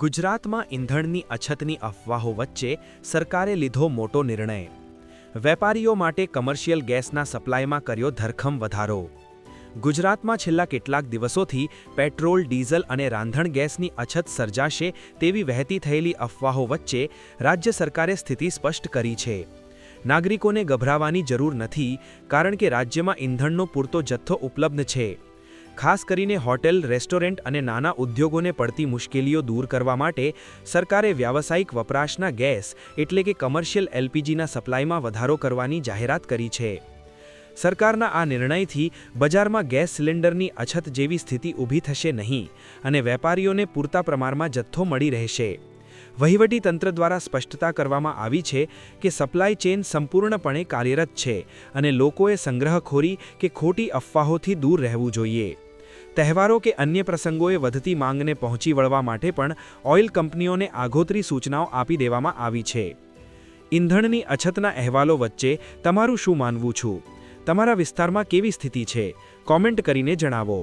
ગુજરાતમાં ઈંધણની અછતની અફવાઓ વચ્ચે સરકારે લીધો મોટો નિર્ણય। વેપારીઓ માટે કમર્શિયલ ગેસના સપ્લાયમાં કર્યો ધરખમ વધારો। ગુજરાતમાં છેલ્લા કેટલાક દિવસોથી પેટ્રોલ, ડીઝલ અને રાંધણ ગેસની અછત સર્જાશે તેવી વહેતી થયેલી અફવાઓ વચ્ચે રાજ્ય સરકારે સ્થિતિ સ્પષ્ટ કરી છે। નાગરિકોને ગભરાવાની જરૂર નથી, કારણ કે રાજ્યમાં ઈંધણનો પૂરતો જથ્થો ઉપલબ્ધ છે। ખાસ કરીને હોટેલ, રેસ્ટોરન્ટ અને નાના ઉદ્યોગોને પડતી મુશ્કેલીઓ દૂર કરવા માટે સરકારે વ્યાવસાયિક વપરાશના ગેસ એટલે કે કમર્શિયલ એલપીજીના સપ્લાયમાં વધારો કરવાની જાહેરાત કરી છે। સરકારના આ નિર્ણયથી બજારમાં ગેસ સિલિન્ડરની અછત જેવી સ્થિતિ ઊભી થશે નહીં અને વેપારીઓને પૂરતા પ્રમાણમાં જથ્થો મળી રહેશે। વહીવટી તંત્ર દ્વારા સ્પષ્ટતા કરવામાં આવી છે કે સપ્લાય ચેઇન સંપૂર્ણપણે કાર્યરત છે અને લોકોએ સંગ્રહખોરી કે ખોટી અફવાઓથી દૂર રહેવું જોઈએ। તહેવારો કે અન્ય પ્રસંગોએ વધતી માંગને પહોંચી વળવા માટે પણ ઓઇલ કંપનીઓને આગોતરી સૂચનાઓ આપી દેવામાં આવી છે। ઈંધણની અછતના અહેવાલો વચ્ચે તમારું શું માનવું છે? તમારા વિસ્તારમાં કેવી સ્થિતિ છે? કોમેન્ટ કરીને જણાવો।